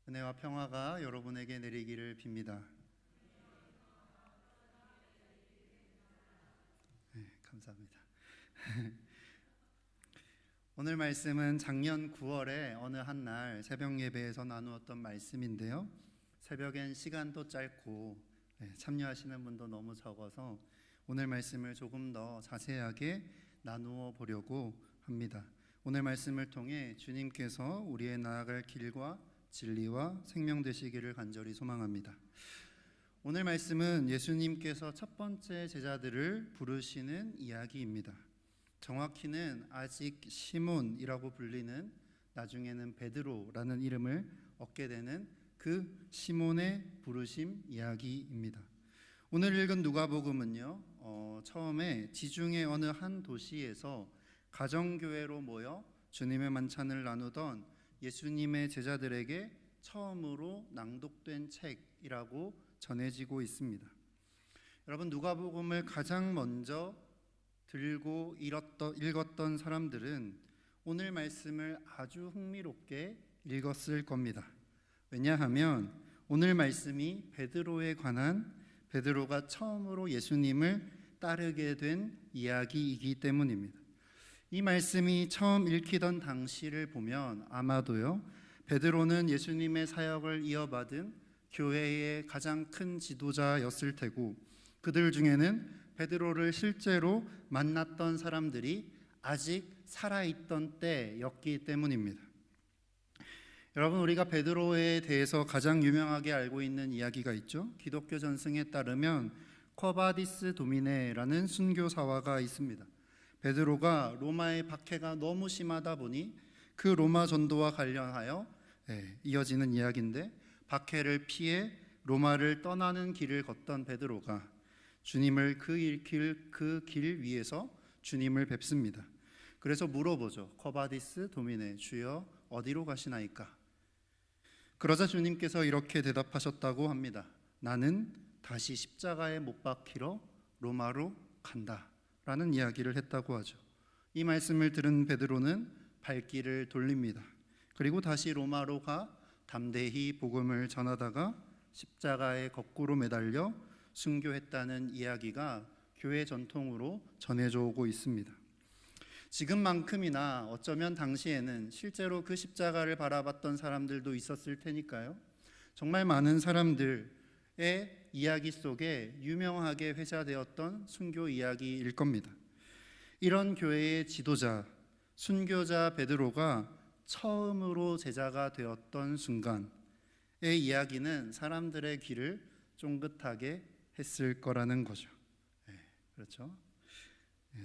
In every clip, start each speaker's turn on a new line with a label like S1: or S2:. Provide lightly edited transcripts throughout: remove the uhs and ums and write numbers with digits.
S1: 은혜와 평화가 여러분에게 내리기를 빕니다. 네, 감사합니다. 오늘 말씀은 작년 9월에 어느 한 날 새벽 예배에서 나누었던 말씀인데요. 새벽엔 시간도 짧고 참여하시는 분도 너무 적어서 오늘 말씀을 조금 더 자세하게 나누어 보려고 합니다. 오늘 말씀을 통해 주님께서 우리의 나아갈 길과 진리와 생명 되시기를 간절히 소망합니다. 오늘 말씀은 예수님께서 첫 번째 제자들을 부르시는 이야기입니다. 정확히는 아직 시몬이라고 불리는, 나중에는 베드로라는 이름을 얻게 되는 그 시몬의 부르심 이야기입니다. 오늘 읽은 누가복음은요, 처음에 지중해 어느 한 도시에서 가정교회로 모여 주님의 만찬을 나누던 예수님의 제자들에게 처음으로 낭독된 책이라고 전해지고 있습니다. 여러분, 누가복음을 가장 먼저 들고 읽었던 사람들은 오늘 말씀을 아주 흥미롭게 읽었을 겁니다. 왜냐하면 오늘 말씀이 베드로에 관한, 베드로가 처음으로 예수님을 따르게 된 이야기이기 때문입니다. 이 말씀이 처음 읽히던 당시를 보면 아마도요, 베드로는 예수님의 사역을 이어받은 교회의 가장 큰 지도자였을 테고, 그들 중에는 베드로를 실제로 만났던 사람들이 아직 살아있던 때였기 때문입니다. 여러분, 우리가 베드로에 대해서 가장 유명하게 알고 있는 이야기가 있죠. 기독교 전승에 따르면 쿼바디스 도미네라는 순교사화가 있습니다. 베드로가 로마의 박해가 너무 심하다 보니 그 로마 전도와 관련하여 이어지는 이야기인데, 박해를 피해 로마를 떠나는 길을 걷던 베드로가 주님을 그 길 위에서 주님을 뵙습니다. 그래서 물어보죠. 쿼바디스 도미네, 주여 어디로 가시나이까? 그러자 주님께서 이렇게 대답하셨다고 합니다. 나는 다시 십자가에 못 박히러 로마로 간다 라는 이야기를 했다고 하죠. 이 말씀을 들은 베드로는 발길을 돌립니다. 그리고 다시 로마로 가 담대히 복음을 전하다가 십자가에 거꾸로 매달려 순교했다는 이야기가 교회 전통으로 전해져 오고 있습니다. 지금만큼이나 어쩌면 당시에는 실제로 그 십자가를 바라봤던 사람들도 있었을 테니까요. 정말 많은 사람들의 이야기 속에 유명하게 회자되었던 순교 이야기일 겁니다. 이런 교회의 지도자, 순교자 베드로가 처음으로 제자가 되었던 순간의 이야기는 사람들의 귀를 쫑긋하게 했을 거라는 거죠. 그렇죠?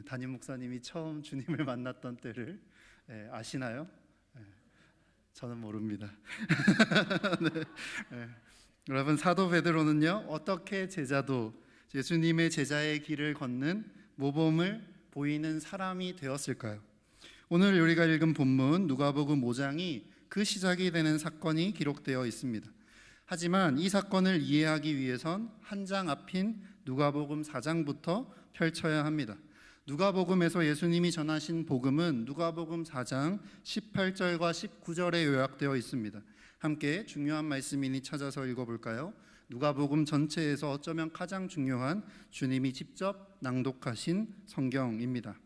S1: 담임 목사님이 처음 주님을 만났던 때를 아시나요? 저는 모릅니다. 네. 여러분, 사도 베드로는요, 어떻게 제자도 예수님의 제자의 길을 걷는 모범을 보이는 사람이 되었을까요? 오늘 우리가 읽은 본문 누가복음 5장이 그 시작이 되는 사건이 기록되어 있습니다. 하지만 이 사건을 이해하기 위해선 한 장 앞인 누가복음 4장부터 펼쳐야 합니다. 누가복음에서 예수님이 전하신 복음은 누가복음 4장 18절과 19절에 요약되어 있습니다. 함께 중요한 말씀이니 찾아서 읽어볼까요? 누가복음 전체에서 어쩌면 가장 중요한 주님이 직접 낭독하신 성경입니다.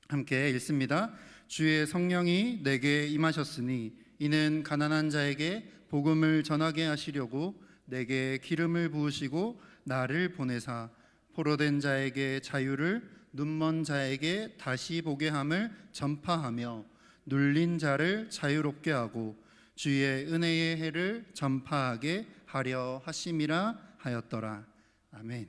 S1: 함께 읽습니다. 주의 성령이 내게 임하셨으니 이는 가난한 자에게 복음을 전하게 하시려고 내게 기름을 부으시고 나를 보내사 포로된 자에게 자유를, 눈먼 자에게 다시 보게 함을 전파하며 눌린 자를 자유롭게 하고 주의 은혜의 해를 전파하게 하려 하심이라 하였더라. 아멘.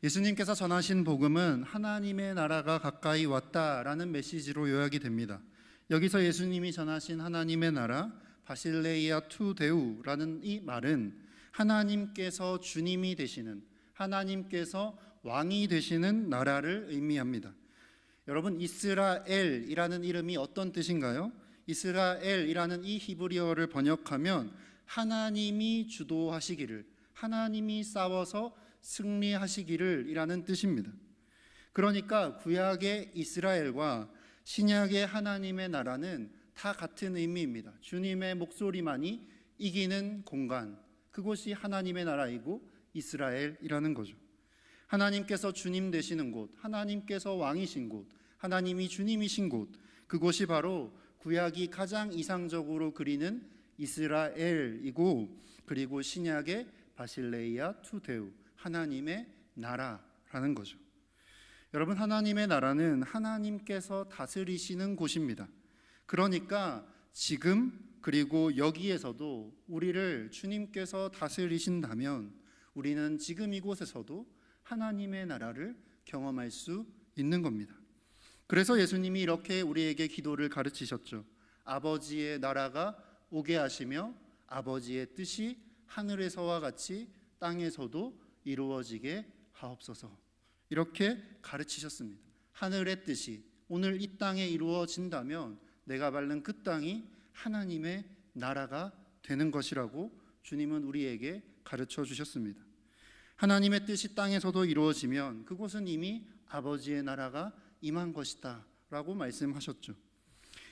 S1: 예수님께서 전하신 복음은 하나님의 나라가 가까이 왔다라는 메시지로 요약이 됩니다. 여기서 예수님이 전하신 하나님의 나라, 바실레이아 투 데우라는 이 말은 하나님께서 주님이 되시는, 하나님께서 왕이 되시는 나라를 의미합니다. 여러분, 이스라엘이라는 이름이 어떤 뜻인가요? 이스라엘이라는 이 히브리어를 번역하면 하나님이 주도하시기를, 하나님이 싸워서 승리하시기를 이라는 뜻입니다. 그러니까 구약의 이스라엘과 신약의 하나님의 나라는 다 같은 의미입니다. 주님의 목소리만이 이기는 공간, 그곳이 하나님의 나라이고 이스라엘이라는 거죠. 하나님께서 주님 되시는 곳, 하나님께서 왕이신 곳, 하나님이 주님이신 곳, 그곳이 바로 구약이 가장 이상적으로 그리는 이스라엘이고, 그리고 신약의 바실레이아 투데우, 하나님의 나라라는 거죠. 여러분, 하나님의 나라는 하나님께서 다스리시는 곳입니다. 그러니까 지금 그리고 여기에서도 우리를 주님께서 다스리신다면 우리는 지금 이곳에서도 하나님의 나라를 경험할 수 있는 겁니다. 그래서 예수님이 이렇게 우리에게 기도를 가르치셨죠. 아버지의 나라가 오게 하시며 아버지의 뜻이 하늘에서와 같이 땅에서도 이루어지게 하옵소서. 이렇게 가르치셨습니다. 하늘의 뜻이 오늘 이 땅에 이루어진다면 내가 밟는 그 땅이 하나님의 나라가 되는 것이라고 주님은 우리에게 가르쳐 주셨습니다. 하나님의 뜻이 땅에서도 이루어지면 그곳은 이미 아버지의 나라가 임한 것이다 라고 말씀하셨죠.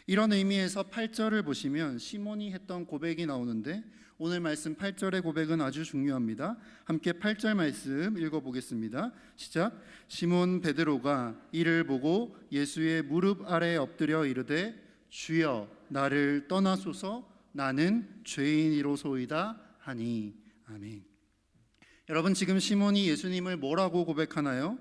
S1: 이런 의미에서 8절을 보시면 시몬이 했던 고백이 나오는데, 오늘 말씀 8절의 고백은 아주 중요합니다. 함께 8절 말씀 읽어보겠습니다. 시작. 시몬 베드로가 이를 보고 예수의 무릎 아래 엎드려 이르되 주여 나를 떠나소서 나는 죄인이로소이다 하니. 아멘. 여러분, 지금 시몬이 예수님을 뭐라고 고백하나요?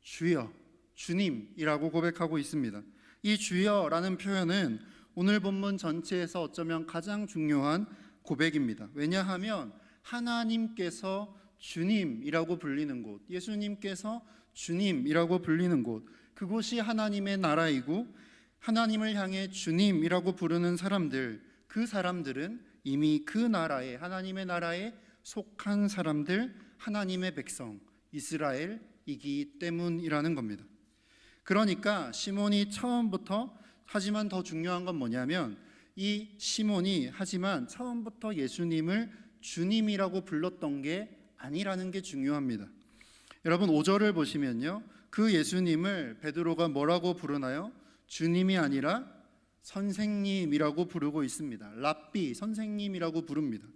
S1: 주여, 주님이라고 고백하고 있습니다. 이 주여라는 표현은 오늘 본문 전체에서 어쩌면 가장 중요한 고백입니다. 왜냐하면 하나님께서 주님이라고 불리는 곳, 예수님께서 주님이라고 불리는 곳, 그곳이 하나님의 나라이고 하나님을 향해 주님이라고 부르는 사람들, 그 사람들은 이미 그 나라에, 하나님의 나라에 속한 사람들, 하나님의 백성, 이스라엘이기 때문이라는 겁니다. 그러니까 시몬이 처음부터, 하지만 더 중요한 건 뭐냐면 이 시몬이 하지만 처음부터 예수님을 주님이라고 불렀던 게 아니라는 게 중요합니다. 여러분, 5절을 보시면요, 그 예수님을 베드로가 뭐라고 부르나요? 주님이 아니라 선생님이라고 부르고 있습니다. 랍비, 선생님이라고 부릅니다.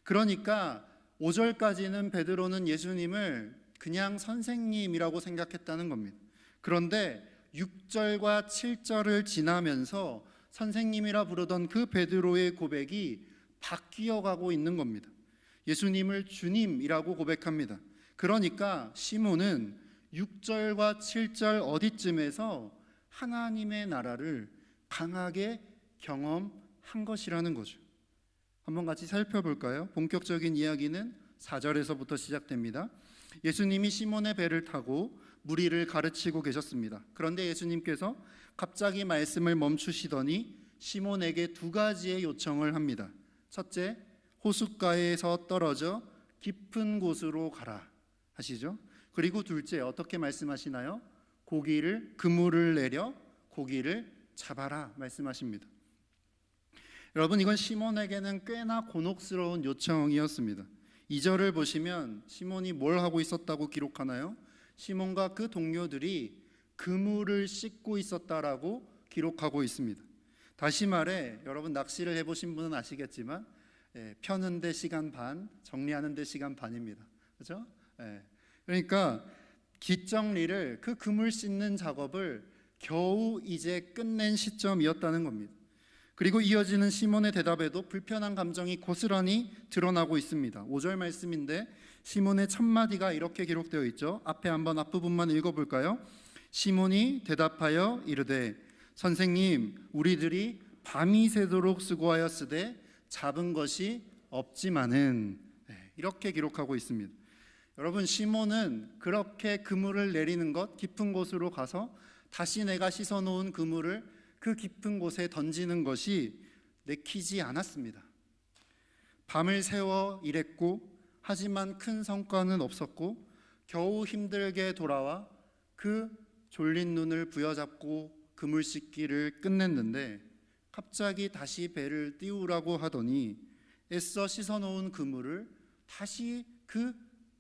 S1: 그러니까 5절까지는 베드로는 예수님을 그냥 선생님이라고 생각했다는 겁니다. 그런데 6절과 7절을 지나면서 선생님이라 부르던 그 베드로의 고백이 바뀌어 가고 있는 겁니다. 예수님을 주님이라고 고백합니다. 그러니까 시몬은 6절과 7절 어디쯤에서 하나님의 나라를 강하게 경험한 것이라는 거죠. 한번 같이 살펴볼까요? 본격적인 이야기는 4절에서부터 시작됩니다. 예수님이 시몬의 배를 타고 무리를 가르치고 계셨습니다. 그런데 예수님께서 갑자기 말씀을 멈추시더니 시몬에게 두 가지의 요청을 합니다. 첫째, 호숫가에서 떨어져 깊은 곳으로 가라 하시죠. 그리고 둘째, 어떻게 말씀하시나요? 그물을 내려 고기를 잡아라 말씀하십니다. 여러분, 이건 시몬에게는 꽤나 곤혹스러운 요청이었습니다. 2절을 보시면 시몬이 뭘 하고 있었다고 기록하나요? 시몬과 그 동료들이 그물을 씻고 있었다라고 기록하고 있습니다. 다시 말해, 여러분 낚시를 해보신 분은 아시겠지만 펴는 데 시간 반, 정리하는 데 시간 반입니다. 그렇죠? 그러니까 깃정리를, 그 그물 씻는 작업을 겨우 이제 끝낸 시점이었다는 겁니다. 그리고 이어지는 시몬의 대답에도 불편한 감정이 고스란히 드러나고 있습니다. 5절 말씀인데 시몬의 첫 마디가 이렇게 기록되어 있죠. 앞에 한번 앞부분만 읽어볼까요? 시몬이 대답하여 이르되 선생님, 우리들이 밤이 새도록 수고하였으되 잡은 것이 없지만은, 이렇게 기록하고 있습니다. 여러분, 시몬은 그렇게 그물을 내리는 것, 깊은 곳으로 가서 다시 내가 씻어놓은 그물을 그 깊은 곳에 던지는 것이 내키지 않았습니다. 밤을 새워 일했고 하지만 큰 성과는 없었고 겨우 힘들게 돌아와 그 졸린 눈을 부여잡고 그물 씻기를 끝냈는데 갑자기 다시 배를 띄우라고 하더니 애써 씻어놓은 그물을 다시 그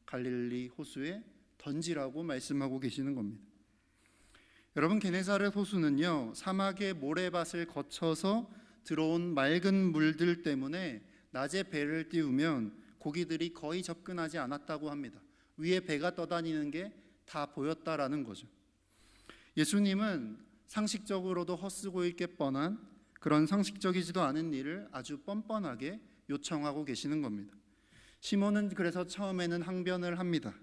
S1: 갈릴리 호수에 던지라고 말씀하고 계시는 겁니다. 여러분, 게네사렛 호수는요, 사막의 모래밭을 거쳐서 들어온 맑은 물들 때문에 낮에 배를 띄우면 고기들이 거의 접근하지 않았다고 합니다. 위에 배가 떠다니는 게 다 보였다라는 거죠. 예수님은 상식적으로도 헛쓰고 있게 뻔한 그런 상식적이지도 않은 일을 아주 뻔뻔하게 요청하고 계시는 겁니다. 시몬은 그래서 처음에는 항변을 합니다.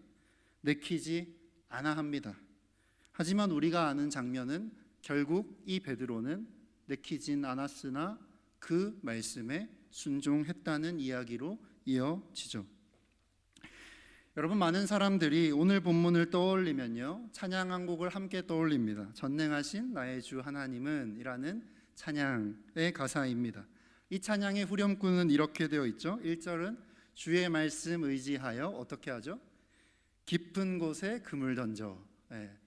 S1: 내키지 않아 합니다. 하지만 우리가 아는 장면은 결국 이 베드로는 내키진 않았으나 그 말씀에 순종했다는 이야기로 이어지죠. 여러분, 많은 사람들이 오늘 본문을 떠올리면요, 찬양 한 곡을 함께 떠올립니다. 전능하신 나의 주 하나님은 이라는 찬양의 가사입니다. 이 찬양의 후렴구는 이렇게 되어 있죠. 1절은 주의 말씀 의지하여 어떻게 하죠? 깊은 곳에 금을 던져.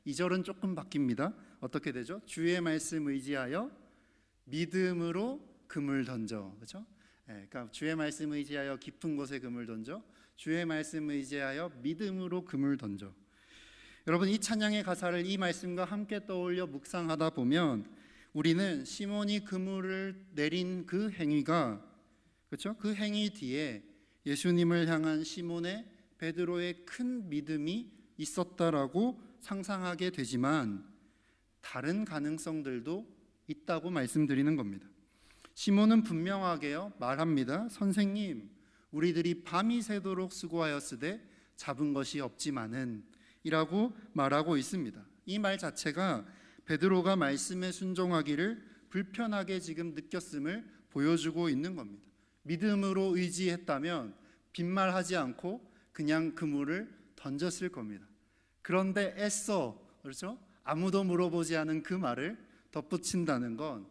S1: 2절은 조금 바뀝니다. 어떻게 되죠? 주의 말씀 의지하여 믿음으로 금을 던져. 그렇죠? 그러니까 주의 말씀 의지하여 깊은 곳에 금을 던져, 주의 말씀 의지하여 믿음으로 금을 던져. 여러분, 이 찬양의 가사를 이 말씀과 함께 떠올려 묵상하다 보면 우리는 시몬이 그물을 내린 그 행위가, 그렇죠? 그 행위 뒤에 예수님을 향한 시몬의 베드로의 큰 믿음이 있었다라고 상상하게 되지만 다른 가능성들도 있다고 말씀드리는 겁니다. 시몬은 분명하게요 말합니다. 선생님, 우리들이 밤이 새도록 수고하였으되 잡은 것이 없지만은 이라고 말하고 있습니다. 이 말 자체가 베드로가 말씀에 순종하기를 불편하게 지금 느꼈음을 보여주고 있는 겁니다. 믿음으로 의지했다면 빈말하지 않고 그냥 그물을 던졌을 겁니다. 그런데 애써, 그렇죠? 아무도 물어보지 않은 그 말을 덧붙인다는 건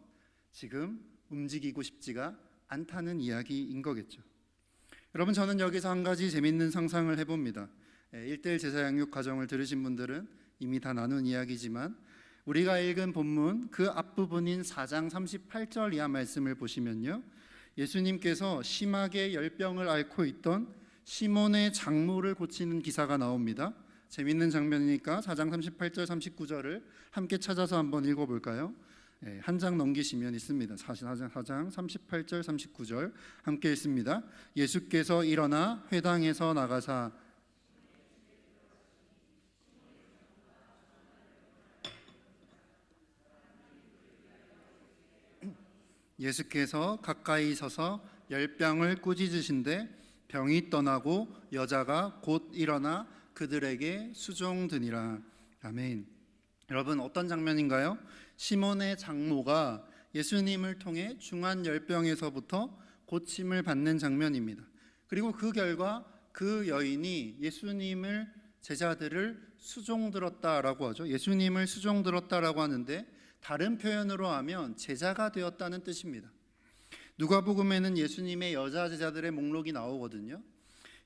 S1: 지금 움직이고 싶지가 않다는 이야기인 거겠죠. 여러분, 저는 여기서 한 가지 재밌는 상상을 해봅니다. 1:1 제사 양육 과정을 들으신 분들은 이미 다 나눈 이야기지만 우리가 읽은 본문 그 앞부분인 4장 38절 이하 말씀을 보시면요, 예수님께서 심하게 열병을 앓고 있던 시몬의 장모를 고치는 기사가 나옵니다. 재밌는 장면이니까 4장 38절 39절을 함께 찾아서 한번 읽어볼까요? 한 장 넘기시면 있습니다. 4장 38절 39절 함께 읽습니다. 예수께서 일어나 회당에서 나가사 예수께서 가까이 서서 열병을 꾸짖으신데 병이 떠나고 여자가 곧 일어나 그들에게 수종드니라. 아멘. 여러분, 어떤 장면인가요? 시몬의 장모가 예수님을 통해 중한 열병에서부터 고침을 받는 장면입니다. 그리고 그 결과 그 여인이 예수님을, 제자들을 수종들었다라고 하죠. 예수님을 수종들었다라고 하는데 다른 표현으로 하면 제자가 되었다는 뜻입니다. 누가복음에는 예수님의 여자 제자들의 목록이 나오거든요.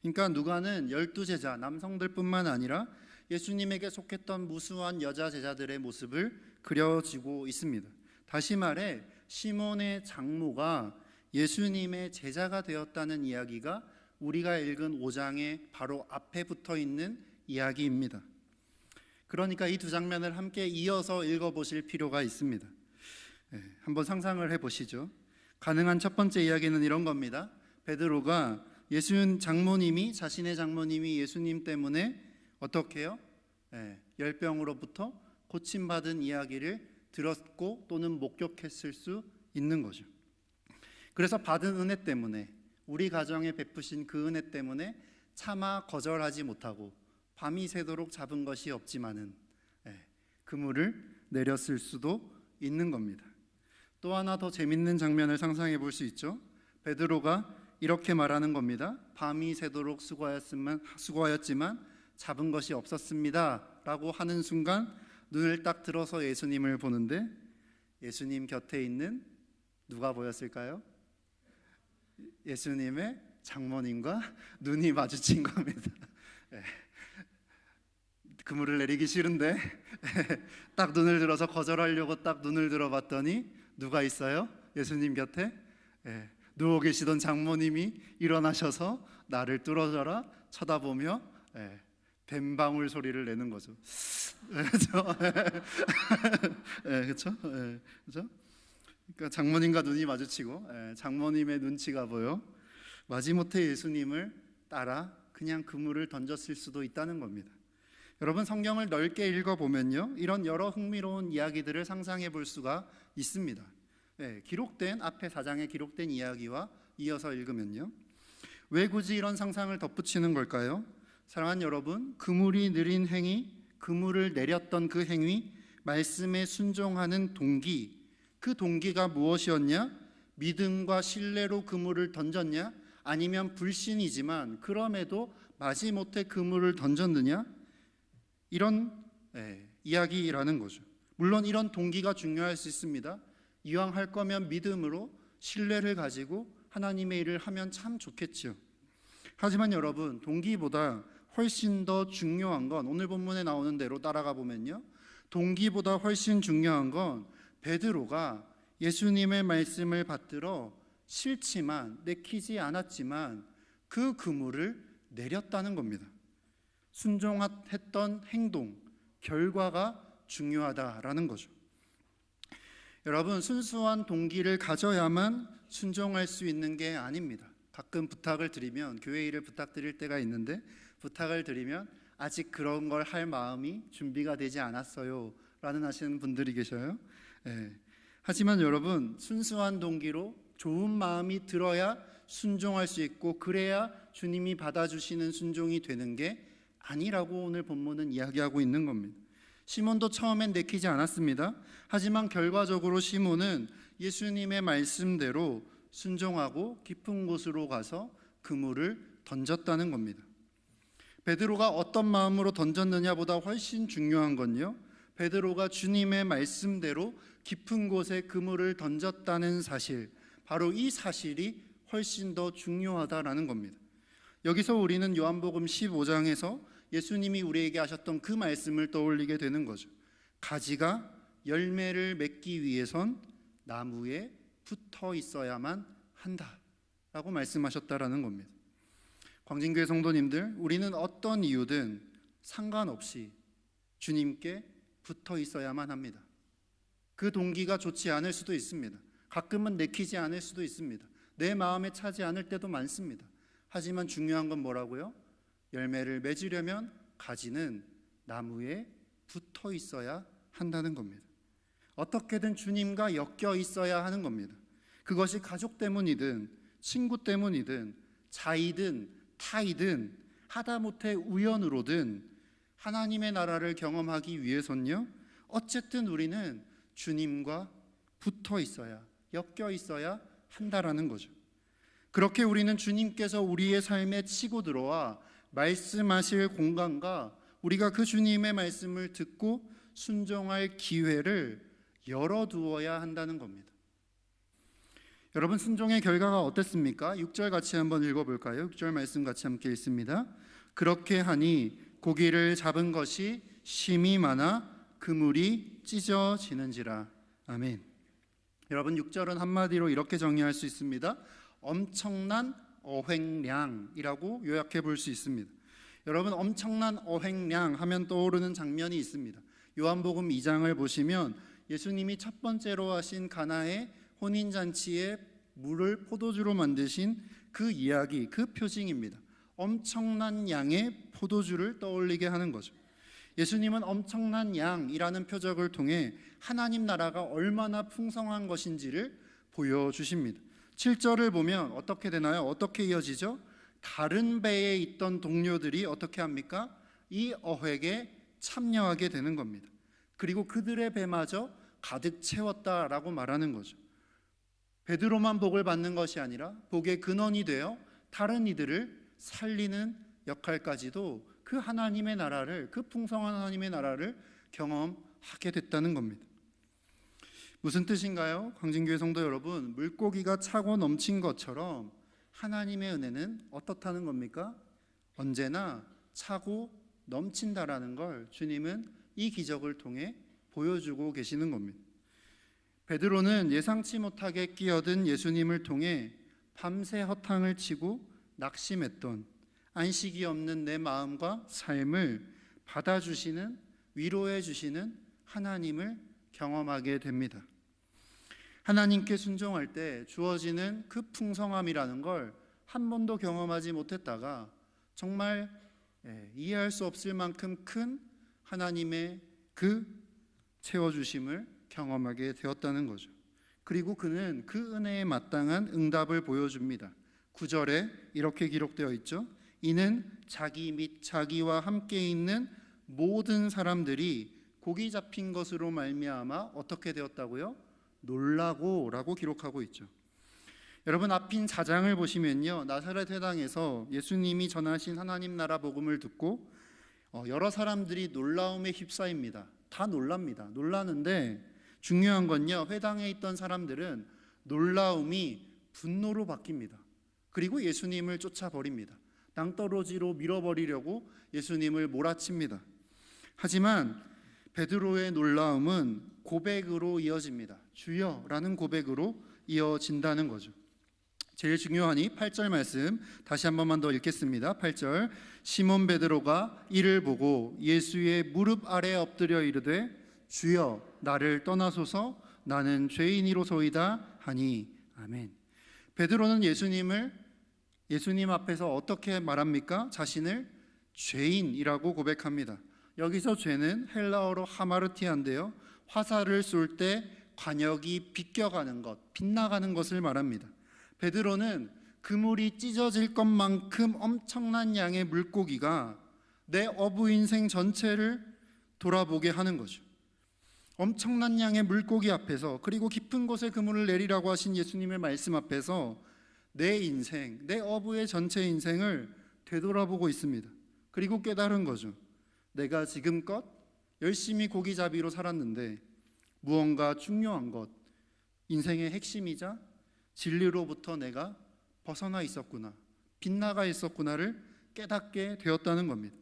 S1: 그러니까 누가는 12제자, 남성들뿐만 아니라 예수님에게 속했던 무수한 여자 제자들의 모습을 그려지고 있습니다. 다시 말해 시몬의 장모가 예수님의 제자가 되었다는 이야기가 우리가 읽은 5장의 바로 앞에 붙어 있는 이야기입니다. 그러니까 이 두 장면을 함께 이어서 읽어보실 필요가 있습니다. 한번 상상을 해보시죠. 가능한 첫 번째 이야기는 이런 겁니다. 베드로가 장모님이, 자신의 장모님이 예수님 때문에 어떻게 해요? 열병으로부터 고침받은 이야기를 들었고 또는 목격했을 수 있는 거죠. 그래서 받은 은혜 때문에, 우리 가정에 베푸신 그 은혜 때문에 차마 거절하지 못하고 밤이 새도록 잡은 것이 없지만은 그물을 내렸을 수도 있는 겁니다. 또 하나 더 재밌는 장면을 상상해 볼 수 있죠. 베드로가 이렇게 말하는 겁니다. 밤이 새도록 수고하였지만 잡은 것이 없었습니다 라고 하는 순간 눈을 딱 들어서 예수님을 보는데 예수님 곁에 있는 누가 보였을까요? 예수님의 장모님과 눈이 마주친 겁니다. 그물을 내리기 싫은데 딱 눈을 들어서 거절하려고 딱 눈을 들어봤더니 누가 있어요? 예수님 곁에 누워 계시던 장모님이 일어나셔서 나를 뚫어져라 쳐다보며 뱀방울 소리를 내는 거죠. 그렇죠? 그렇죠? 그러니까 장모님과 눈이 마주치고 장모님의 눈치가 보여 마지못해 예수님을 따라 그냥 그물을 던졌을 수도 있다는 겁니다. 여러분, 성경을 넓게 읽어보면요, 이런 여러 흥미로운 이야기들을 상상해 볼 수가 있습니다. 기록된 앞에 4장에 기록된 이야기와 이어서 읽으면요, 왜 굳이 이런 상상을 덧붙이는 걸까요? 사랑하는 여러분, 그물이 느린 행위, 그물을 내렸던 그 행위, 말씀에 순종하는 동기, 그 동기가 무엇이었냐? 믿음과 신뢰로 그물을 던졌냐? 아니면 불신이지만 그럼에도 마지못해 그물을 던졌느냐? 이런 이야기라는 거죠. 물론 이런 동기가 중요할 수 있습니다. 이왕 할 거면 믿음으로 신뢰를 가지고 하나님의 일을 하면 참 좋겠죠. 하지만 여러분, 동기보다 훨씬 더 중요한 건, 오늘 본문에 나오는 대로 따라가 보면요, 동기보다 훨씬 중요한 건 베드로가 예수님의 말씀을 받들어 싫지만, 내키지 않았지만 그 그물을 내렸다는 겁니다. 순종했던 행동, 결과가 중요하다라는 거죠. 여러분, 순수한 동기를 가져야만 순종할 수 있는 게 아닙니다. 가끔 부탁을 드리면, 교회 일을 부탁드릴 때가 있는데, 부탁을 드리면 아직 그런 걸 할 마음이 준비가 되지 않았어요 라는 하시는 분들이 계셔요. 하지만 여러분, 순수한 동기로 좋은 마음이 들어야 순종할 수 있고, 그래야 주님이 받아주시는 순종이 되는 게 아니라고 오늘 본문은 이야기하고 있는 겁니다. 시몬도 처음엔 내키지 않았습니다. 하지만 결과적으로 시몬은 예수님의 말씀대로 순종하고 깊은 곳으로 가서 그물을 던졌다는 겁니다. 베드로가 어떤 마음으로 던졌느냐보다 훨씬 중요한 건요, 베드로가 주님의 말씀대로 깊은 곳에 그물을 던졌다는 사실, 바로 이 사실이 훨씬 더 중요하다라는 겁니다. 여기서 우리는 요한복음 15장에서 예수님이 우리에게 하셨던 그 말씀을 떠올리게 되는 거죠. 가지가 열매를 맺기 위해선 나무에 붙어 있어야만 한다라고 말씀하셨다라는 겁니다. 광진교회 성도님들, 우리는 어떤 이유든 상관없이 주님께 붙어 있어야만 합니다. 그 동기가 좋지 않을 수도 있습니다. 가끔은 내키지 않을 수도 있습니다. 내 마음에 차지 않을 때도 많습니다. 하지만 중요한 건 뭐라고요? 열매를 맺으려면 가지는 나무에 붙어 있어야 한다는 겁니다. 어떻게든 주님과 엮여 있어야 하는 겁니다. 그것이 가족 때문이든 친구 때문이든 자이든 타이든 하다못해 우연으로든 하나님의 나라를 경험하기 위해서는요, 어쨌든 우리는 주님과 붙어 있어야, 엮여 있어야 한다라는 거죠. 그렇게 우리는 주님께서 우리의 삶에 치고 들어와 말씀하실 공간과 우리가 그 주님의 말씀을 듣고 순종할 기회를 열어두어야 한다는 겁니다. 여러분, 순종의 결과가 어땠습니까? 6절 같이 한번 읽어볼까요? 6절 말씀 같이 함께 읽습니다. 그렇게 하니 고기를 잡은 것이 심이 많아 그물이 찢어지는지라. 아멘. 여러분, 6절은 한마디로 이렇게 정의할 수 있습니다. 엄청난 어획량이라고 요약해 볼 수 있습니다. 여러분, 엄청난 어획량 하면 떠오르는 장면이 있습니다. 요한복음 2장을 보시면 예수님이 첫 번째로 하신 가나의 혼인잔치에 물을 포도주로 만드신 그 이야기, 그 표징입니다. 엄청난 양의 포도주를 떠올리게 하는 거죠. 예수님은 엄청난 양이라는 표적을 통해 하나님 나라가 얼마나 풍성한 것인지를 보여주십니다. 7절을 보면 어떻게 되나요? 어떻게 이어지죠? 다른 배에 있던 동료들이 어떻게 합니까? 이 어획에 참여하게 되는 겁니다. 그리고 그들의 배마저 가득 채웠다라고 말하는 거죠. 베드로만 복을 받는 것이 아니라 복의 근원이 되어 다른 이들을 살리는 역할까지도 그 하나님의 나라를, 그 풍성한 하나님의 나라를 경험하게 됐다는 겁니다. 무슨 뜻인가요? 광진교회 성도 여러분, 물고기가 차고 넘친 것처럼 하나님의 은혜는 어떻다는 겁니까? 언제나 차고 넘친다라는 걸 주님은 이 기적을 통해 보여주고 계시는 겁니다. 베드로는 예상치 못하게 끼어든 예수님을 통해 밤새 허탕을 치고 낙심했던 안식이 없는 내 마음과 삶을 받아주시는, 위로해 주시는 하나님을 경험하게 됩니다. 하나님께 순종할 때 주어지는 그 풍성함이라는 걸 한 번도 경험하지 못했다가 정말 이해할 수 없을 만큼 큰 하나님의 그 채워주심을 경험하게 되었다는 거죠. 그리고 그는 그 은혜에 마땅한 응답을 보여줍니다. 9절에 이렇게 기록되어 있죠. 이는 자기 및 자기와 함께 있는 모든 사람들이 고기 잡힌 것으로 말미암아 어떻게 되었다고요? 놀라고라고 기록하고 있죠. 여러분, 앞인 4장을 보시면요, 나사렛 회당에서 예수님이 전하신 하나님 나라 복음을 듣고 여러 사람들이 놀라움에 휩싸입니다. 다 놀랍니다. 놀라는데 중요한 건요, 회당에 있던 사람들은 놀라움이 분노로 바뀝니다. 그리고 예수님을 쫓아버립니다. 낭떠러지로 밀어버리려고 예수님을 몰아칩니다. 하지만 베드로의 놀라움은 고백으로 이어집니다. 주여라는 고백으로 이어진다는 거죠. 제일 중요하니 8절 말씀 다시 한 번만 더 읽겠습니다. 8절, 시몬 베드로가 이를 보고 예수의 무릎 아래 엎드려 이르되 주여 나를 떠나소서 나는 죄인이로소이다 하니 아멘. 베드로는 예수님 앞에서 어떻게 말합니까? 자신을 죄인이라고 고백합니다. 여기서 죄는 헬라어로 하마르티아인데요, 화살을 쏠 때 관역이 비껴가는 것, 빗나가는 것을 말합니다. 베드로는 그물이 찢어질 것만큼 엄청난 양의 물고기가 내 어부 인생 전체를 돌아보게 하는 거죠. 엄청난 양의 물고기 앞에서, 그리고 깊은 곳에 그물을 내리라고 하신 예수님의 말씀 앞에서 내 인생, 내 어부의 전체 인생을 되돌아보고 있습니다. 그리고 깨달은 거죠. 내가 지금껏 열심히 고기잡이로 살았는데 무언가 중요한 것, 인생의 핵심이자 진리로부터 내가 벗어나 있었구나, 빗나가 있었구나를 깨닫게 되었다는 겁니다.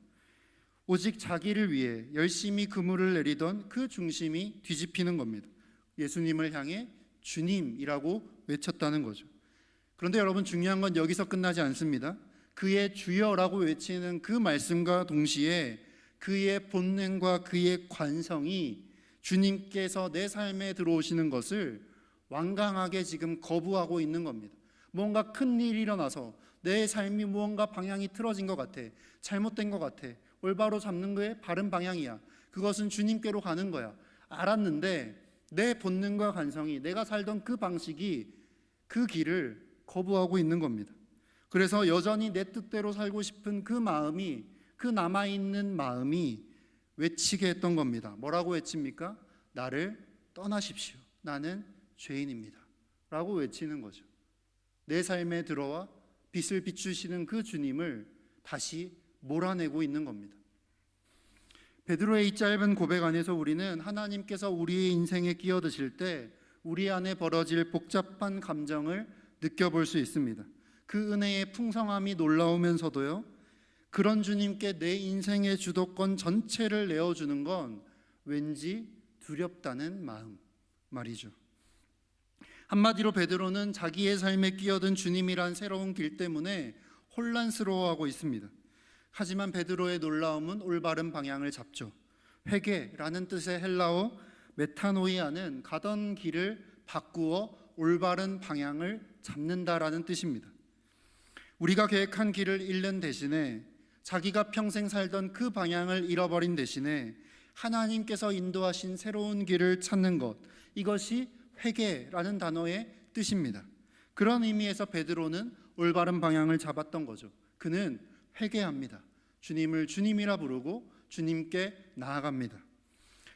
S1: 오직 자기를 위해 열심히 그물을 내리던 그 중심이 뒤집히는 겁니다. 예수님을 향해 주님이라고 외쳤다는 거죠. 그런데 여러분, 중요한 건 여기서 끝나지 않습니다. 그의 주여라고 외치는 그 말씀과 동시에 그의 본능과 그의 관성이 주님께서 내 삶에 들어오시는 것을 완강하게 지금 거부하고 있는 겁니다. 뭔가 큰 일이 일어나서 내 삶이 무언가 방향이 틀어진 것 같아, 잘못된 것 같아, 올바로 잡는 거에 바른 방향이야, 그것은 주님께로 가는 거야, 알았는데 내 본능과 관성이, 내가 살던 그 방식이 그 길을 거부하고 있는 겁니다. 그래서 여전히 내 뜻대로 살고 싶은 그 마음이, 그 남아있는 마음이 외치게 했던 겁니다. 뭐라고 외칩니까? 나를 떠나십시오, 나는 죄인입니다 라고 외치는 거죠. 내 삶에 들어와 빛을 비추시는 그 주님을 다시 몰아내고 있는 겁니다. 베드로의 이 짧은 고백 안에서 우리는 하나님께서 우리의 인생에 끼어드실 때 우리 안에 벌어질 복잡한 감정을 느껴볼 수 있습니다. 그 은혜의 풍성함이 놀라우면서도요, 그런 주님께 내 인생의 주도권 전체를 내어주는 건 왠지 두렵다는 마음 말이죠. 한마디로 베드로는 자기의 삶에 끼어든 주님이란 새로운 길 때문에 혼란스러워하고 있습니다. 하지만 베드로의 놀라움은 올바른 방향을 잡죠. 회개라는 뜻의 헬라어 메타노이아는 가던 길을 바꾸어 올바른 방향을 잡는다라는 뜻입니다. 우리가 계획한 길을 잃는 대신에, 자기가 평생 살던 그 방향을 잃어버린 대신에 하나님께서 인도하신 새로운 길을 찾는 것, 이것이 회개라는 단어의 뜻입니다. 그런 의미에서 베드로는 올바른 방향을 잡았던 거죠. 그는 회개합니다. 주님을 주님이라 부르고 주님께 나아갑니다.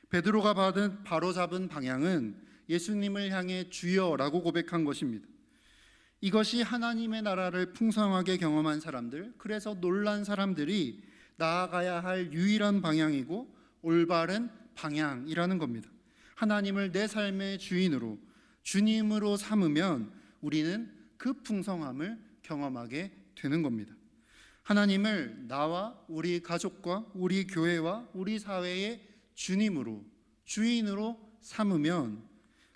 S1: 베드로가 바로 잡은 방향은 예수님을 향해 주여라고 고백한 것입니다. 이것이 하나님의 나라를 풍성하게 경험한 사람들, 그래서 놀란 사람들이 나아가야 할 유일한 방향이고 올바른 방향이라는 겁니다. 하나님을 내 삶의 주인으로, 주님으로 삼으면 우리는 그 풍성함을 경험하게 되는 겁니다. 하나님을 나와 우리 가족과 우리 교회와 우리 사회의 주님으로, 주인으로 삼으면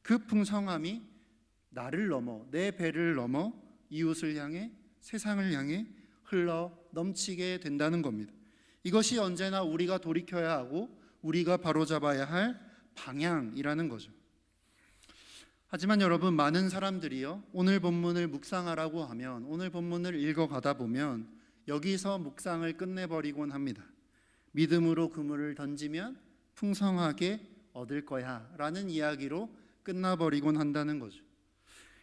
S1: 그 풍성함이 나를 넘어, 내 배를 넘어 이웃을 향해, 세상을 향해 흘러 넘치게 된다는 겁니다. 이것이 언제나 우리가 돌이켜야 하고 우리가 바로잡아야 할 방향이라는 거죠. 하지만 여러분, 많은 사람들이요, 오늘 본문을 묵상하라고 하면, 오늘 본문을 읽어가다 보면 여기서 묵상을 끝내버리곤 합니다. 믿음으로 그물을 던지면 풍성하게 얻을 거야 라는 이야기로 끝나버리곤 한다는 거죠.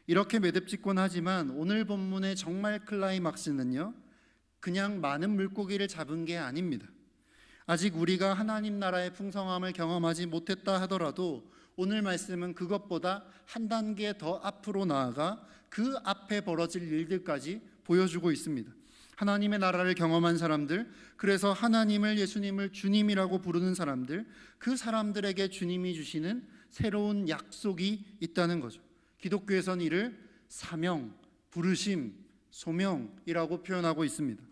S1: 이렇게 매듭짓곤 하지만 오늘 본문의 정말 클라이막스는요, 그냥 많은 물고기를 잡은 게 아닙니다. 아직 우리가 하나님 나라의 풍성함을 경험하지 못했다 하더라도 오늘 말씀은 그것보다 한 단계 더 앞으로 나아가 그 앞에 벌어질 일들까지 보여주고 있습니다. 하나님의 나라를 경험한 사람들, 그래서 하나님을, 예수님을 주님이라고 부르는 사람들, 그 사람들에게 주님이 주시는 새로운 약속이 있다는 거죠. 기독교에서는 이를 사명, 부르심, 소명이라고 표현하고 있습니다.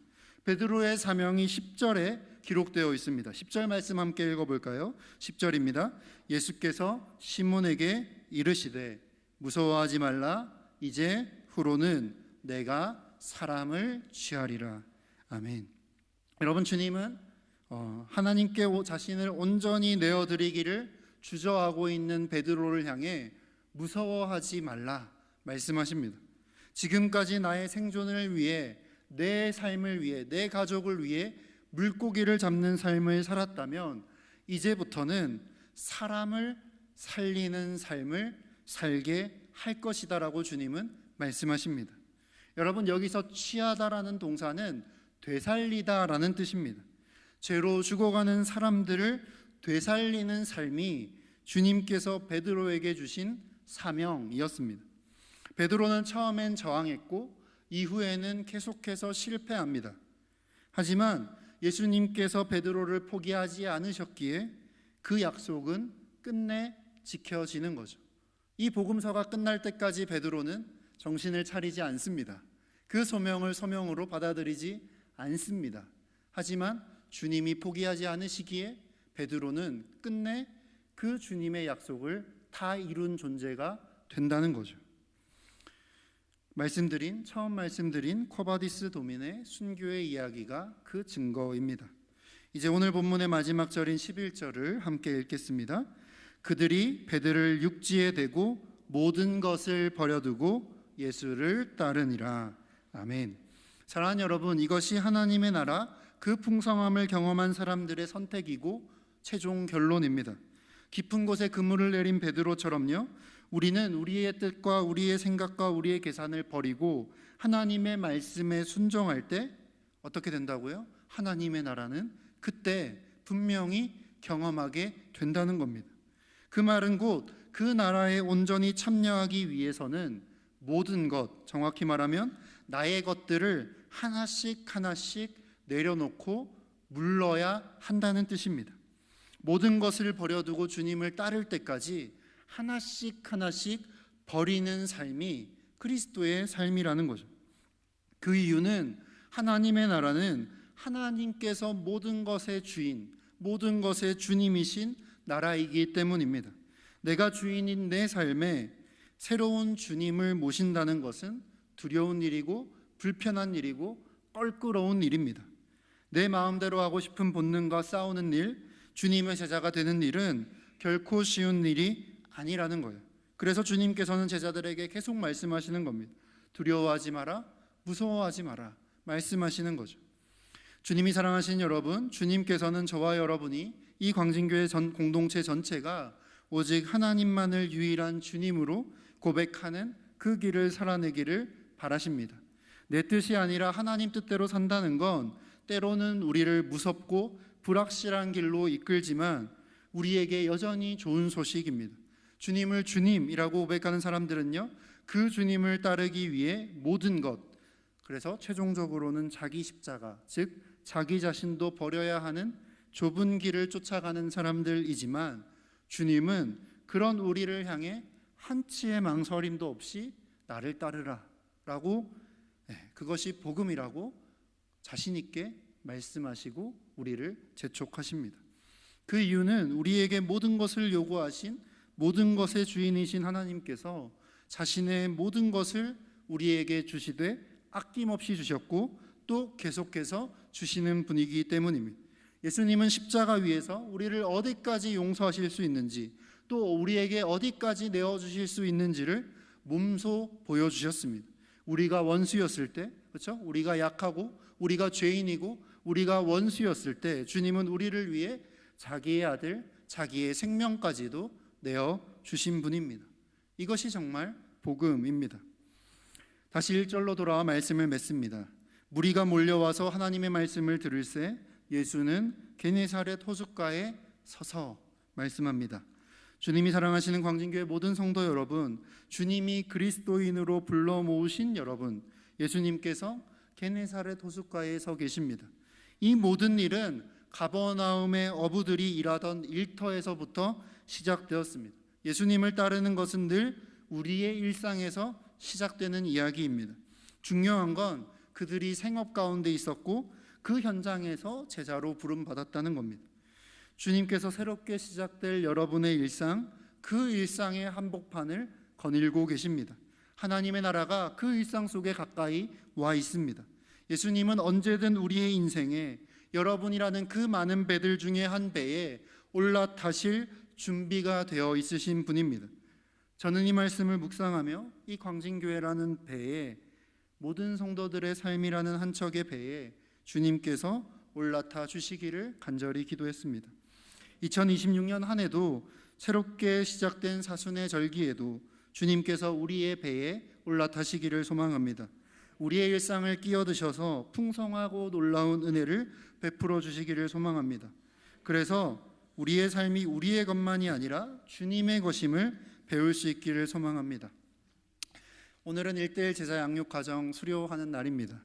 S1: 베드로의 사명이 10절에 기록되어 있습니다. 10절 말씀 함께 읽어볼까요? 10절입니다. 예수께서 시몬에게 이르시되 무서워하지 말라. 이제 후로는 내가 사람을 취하리라. 아멘. 여러분, 주님은 하나님께 자신을 온전히 내어드리기를 주저하고 있는 베드로를 향해 무서워하지 말라 말씀하십니다. 지금까지 나의 생존을 위해, 내 삶을 위해, 내 가족을 위해 물고기를 잡는 삶을 살았다면 이제부터는 사람을 살리는 삶을 살게 할 것이다라고 주님은 말씀하십니다. 여러분, 여기서 취하다라는 동사는 되살리다라는 뜻입니다. 죄로 죽어가는 사람들을 되살리는 삶이 주님께서 베드로에게 주신 사명이었습니다. 베드로는 처음엔 저항했고 이후에는 계속해서 실패합니다. 하지만 예수님께서 베드로를 포기하지 않으셨기에 그 약속은 끝내 지켜지는 거죠. 이 복음서가 끝날 때까지 베드로는 정신을 차리지 않습니다. 그 소명을 소명으로 받아들이지 않습니다. 하지만 주님이 포기하지 않으시기에 베드로는 끝내 그 주님의 약속을 다 이룬 존재가 된다는 거죠. 처음 말씀드린 쿼바디스 도민의 순교의 이야기가 그 증거입니다. 이제 오늘 본문의 마지막 절인 11절을 함께 읽겠습니다. 그들이 배들을 육지에 대고 모든 것을 버려두고 예수를 따르니라. 아멘. 사랑하는 여러분, 이것이 하나님의 나라 그 풍성함을 경험한 사람들의 선택이고 최종 결론입니다. 깊은 곳에 그물을 내린 베드로처럼요, 우리는 우리의 뜻과 우리의 생각과 우리의 계산을 버리고 하나님의 말씀에 순종할 때 어떻게 된다고요? 하나님의 나라는 그때 분명히 경험하게 된다는 겁니다. 그 말은 곧 그 나라에 온전히 참여하기 위해서는 모든 것, 정확히 말하면 나의 것들을 하나씩 하나씩 내려놓고 물러야 한다는 뜻입니다. 모든 것을 버려두고 주님을 따를 때까지 하나씩 하나씩 버리는 삶이 그리스도의 삶이라는 거죠. 그 이유는 하나님의 나라는 하나님께서 모든 것의 주인, 모든 것의 주님이신 나라이기 때문입니다. 내가 주인인 내 삶에 새로운 주님을 모신다는 것은 두려운 일이고 불편한 일이고 껄끄러운 일입니다. 내 마음대로 하고 싶은 본능과 싸우는 일, 주님의 제자가 되는 일은 결코 쉬운 일이 아니라는 거예요. 그래서 주님께서는 제자들에게 계속 말씀하시는 겁니다. 두려워하지 마라, 무서워하지 마라 말씀하시는 거죠. 주님이 사랑하신 여러분, 주님께서는 저와 여러분이 이 광진교회 공동체 전체가 오직 하나님만을 유일한 주님으로 고백하는 그 길을 살아내기를 바라십니다. 내 뜻이 아니라 하나님 뜻대로 산다는 건 때로는 우리를 무섭고 불확실한 길로 이끌지만 우리에게 여전히 좋은 소식입니다. 주님을 주님이라고 고백하는 사람들은요, 그 주님을 따르기 위해 모든 것, 그래서 최종적으로는 자기 십자가, 즉 자기 자신도 버려야 하는 좁은 길을 쫓아가는 사람들이지만 주님은 그런 우리를 향해 한치의 망설임도 없이 나를 따르라 라고, 그것이 복음이라고 자신 있게 말씀하시고 우리를 재촉하십니다. 그 이유는 우리에게 모든 것을 요구하신 모든 것의 주인이신 하나님께서 자신의 모든 것을 우리에게 주시되 아낌없이 주셨고 또 계속해서 주시는 분이기 때문입니다. 예수님은 십자가 위에서 우리를 어디까지 용서하실 수 있는지, 또 우리에게 어디까지 내어주실 수 있는지를 몸소 보여주셨습니다. 우리가 원수였을 때, 그렇죠? 우리가 약하고 우리가 죄인이고 우리가 원수였을 때 주님은 우리를 위해 자기의 아들, 자기의 생명까지도 내어주신 분입니다. 이것이 정말 복음입니다. 다시 1절로 돌아와 말씀을 맺습니다. 무리가 몰려와서 하나님의 말씀을 들을새 예수는 게네사렛 호숫가에 서서 말씀합니다. 주님이 사랑하시는 광진교회 모든 성도 여러분, 주님이 그리스도인으로 불러 모으신 여러분, 예수님께서 게네사렛 호숫가에 서 계십니다. 이 모든 일은 가버나움의 어부들이 일하던 일터에서부터 시작되었습니다. 예수님을 따르는 것은 늘 우리의 일상에서 시작되는 이야기입니다. 중요한 건 그들이 생업 가운데 있었고 그 현장에서 제자로 부름받았다는 겁니다. 주님께서 새롭게 시작될 여러분의 일상, 그 일상의 한복판을 거닐고 계십니다. 하나님의 나라가 그 일상 속에 가까이 와 있습니다. 예수님은 언제든 우리의 인생에 여러분이라는 그 많은 배들 중에 한 배에 올라타실 준비가 되어 있으신 분입니다. 저는 이 말씀을 묵상하며 이 광진교회라는 배에, 모든 성도들의 삶이라는 한 척의 배에 주님께서 올라타 주시기를 간절히 기도했습니다. 2026년 한 해도 새롭게 시작된 사순의 절기에도 주님께서 우리의 배에 올라타시기를 소망합니다. 우리의 일상을 끼어드셔서 풍성하고 놀라운 은혜를 베풀어 주시기를 소망합니다. 그래서 우리의 삶이 우리의 것만이 아니라 주님의 것임을 배울 수 있기를 소망합니다. 오늘은 1:1 제자 양육 과정 수료하는 날입니다.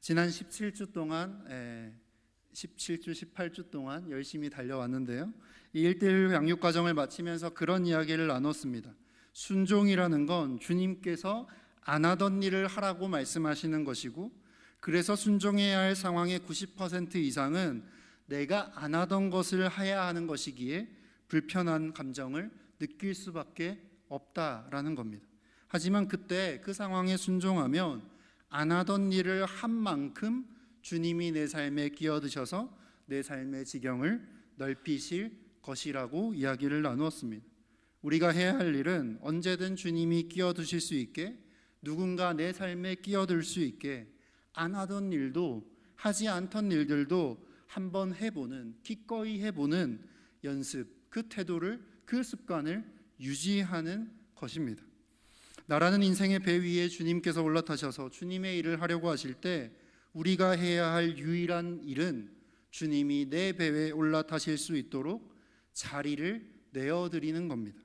S1: 지난 17주 동안 17주, 18주 동안 열심히 달려왔는데요. 이 1:1 양육 과정을 마치면서 그런 이야기를 나눴습니다. 순종이라는 건 주님께서 안 하던 일을 하라고 말씀하시는 것이고, 그래서 순종해야 할 상황의 90% 이상은 내가 안 하던 것을 해야 하는 것이기에 불편한 감정을 느낄 수밖에 없다라는 겁니다. 하지만 그때 그 상황에 순종하면 안 하던 일을 한 만큼 주님이 내 삶에 끼어드셔서 내 삶의 지경을 넓히실 것이라고 이야기를 나누었습니다. 우리가 해야 할 일은 언제든 주님이 끼어드실 수 있게, 누군가 내 삶에 끼어들 수 있게, 안 하던 일도, 하지 않던 일들도 한번 해보는, 기꺼이 해보는 연습, 그 태도를, 그 습관을 유지하는 것입니다. 나라는 인생의 배 위에 주님께서 올라타셔서 주님의 일을 하려고 하실 때 우리가 해야 할 유일한 일은 주님이 내 배에 올라타실 수 있도록 자리를 내어드리는 겁니다.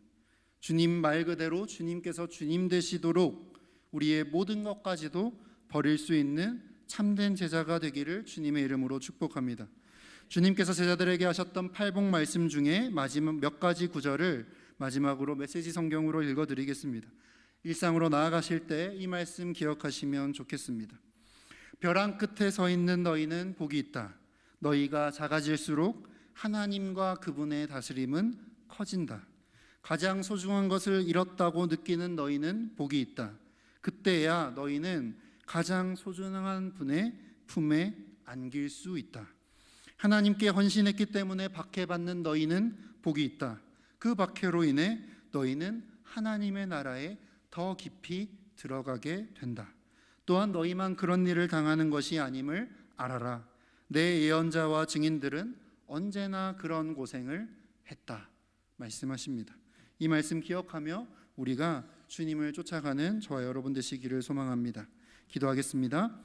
S1: 주님 말 그대로 주님께서 주님 되시도록 우리의 모든 것까지도 버릴 수 있는 참된 제자가 되기를 주님의 이름으로 축복합니다. 주님께서 제자들에게 하셨던 팔복 말씀 중에 마지막 몇 가지 구절을 마지막으로 메시지 성경으로 읽어드리겠습니다. 일상으로 나아가실 때 이 말씀 기억하시면 좋겠습니다. 벼랑 끝에 서 있는 너희는 복이 있다. 너희가 작아질수록 하나님과 그분의 다스림은 커진다. 가장 소중한 것을 잃었다고 느끼는 너희는 복이 있다. 그때야 너희는 가장 소중한 분의 품에 안길 수 있다. 하나님께 헌신했기 때문에 박해받는 너희는 복이 있다. 그 박해로 인해 너희는 하나님의 나라에 더 깊이 들어가게 된다. 또한 너희만 그런 일을 당하는 것이 아님을 알아라. 내 예언자와 증인들은 언제나 그런 고생을 했다 말씀하십니다. 이 말씀 기억하며 우리가 주님을 쫓아가는 저와 여러분 되시기를 소망합니다. 기도하겠습니다.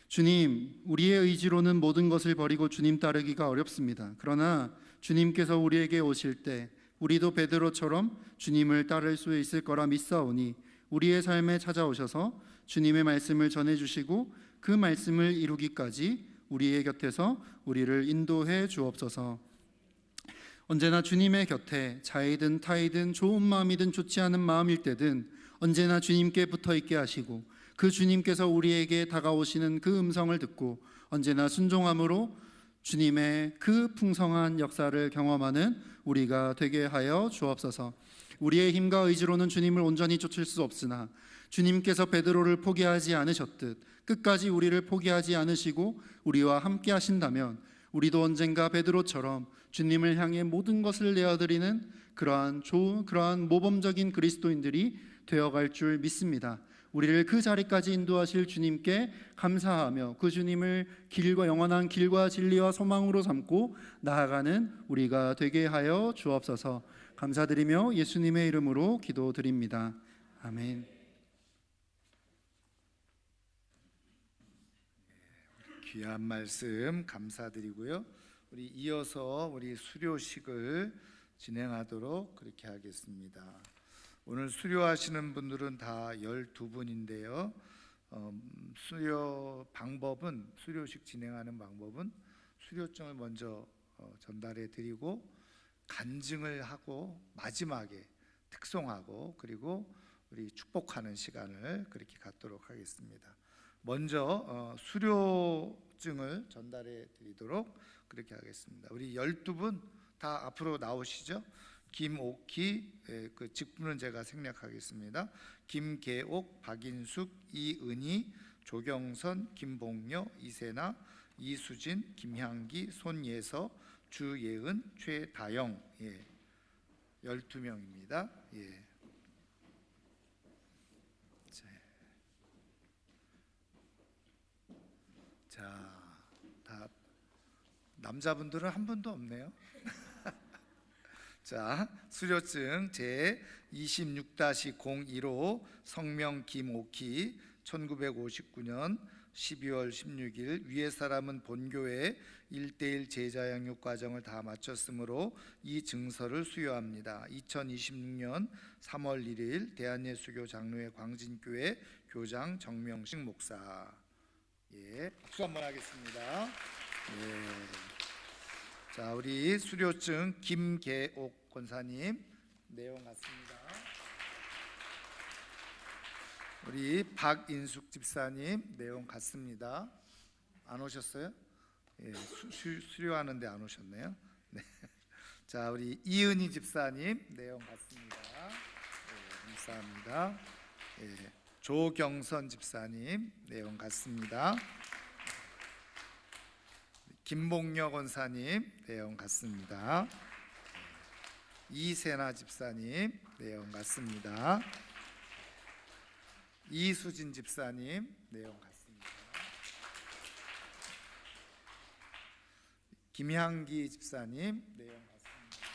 S1: 주님, 우리의 의지로는 모든 것을 버리고 주님 따르기가 어렵습니다. 그러나 주님께서 우리에게 오실 때 우리도 베드로처럼 주님을 따를 수 있을 거라 믿사오니 우리의 삶에 찾아오셔서 주님의 말씀을 전해주시고 그 말씀을 이루기까지 우리의 곁에서 우리를 인도해 주옵소서. 언제나 주님의 곁에 자이든 타이든 좋은 마음이든 좋지 않은 마음일 때든 언제나 주님께 붙어있게 하시고 그 주님께서 우리에게 다가오시는 그 음성을 듣고 언제나 순종함으로 주님의 그 풍성한 역사를 경험하는 우리가 되게 하여 주옵소서. 우리의 힘과 의지로는 주님을 온전히 쫓을 수 없으나 주님께서 베드로를 포기하지 않으셨듯 끝까지 우리를 포기하지 않으시고 우리와 함께 하신다면 우리도 언젠가 베드로처럼 주님을 향해 모든 것을 내어드리는 그러한 모범적인 그리스도인들이 되어갈 줄 믿습니다. 우리를 그 자리까지 인도하실 주님께 감사하며 그 주님을 영원한 길과 진리와 소망으로 삼고 나아가는 우리가 되게 하여 주옵소서. 감사드리며 예수님의 이름으로 기도드립니다. 아멘.
S2: 귀한 말씀 감사드리고요. 우리 이어서 우리 수료식을 진행하도록 그렇게 하겠습니다. 오늘 수료하시는 분들은 다 12분인데요. 수료식 진행하는 방법은 수료증을 먼저 전달해 드리고 간증을 하고 마지막에 특송하고 그리고 우리 축복하는 시간을 그렇게 갖도록 하겠습니다. 먼저 수료증을 전달해 드리도록 그렇게 하겠습니다. 우리 12분 다 앞으로 나오시죠. 김옥희, 그 직분은 제가 생략하겠습니다. 김계옥, 박인숙, 이은희, 조경선, 김봉녀, 이세나, 이수진, 김향기, 손예서, 주예은, 최다영, 12명입니다. 자, 다 남자분들은 한 분도 없네요. 자, 수료증 제 26-01호 성명 김옥희 1959년 12월 16일 위의 사람은 본교회 1:1 제자 양육 과정을 다 마쳤으므로 이 증서를 수여합니다. 2026년 3월 1일 대한예수교 장로회 광진교회 교장 정명식 목사. 박수 한번 하겠습니다. 자, 우리 수료증 김계옥 권사님 내용 같습니다. 우리 박인숙 집사님 내용 같습니다. 안 오셨어요? 수료하는데 안 오셨네요. 네. 자, 우리 이은희 집사님 내용 같습니다. 감사합니다. 조경선 집사님 내용 같습니다. 김봉녀 권사님 내용 같습니다. 이세나 집사님 내용 같습니다. 이수진 집사님 내용 같습니다. 김향기 집사님 내용 같습니다.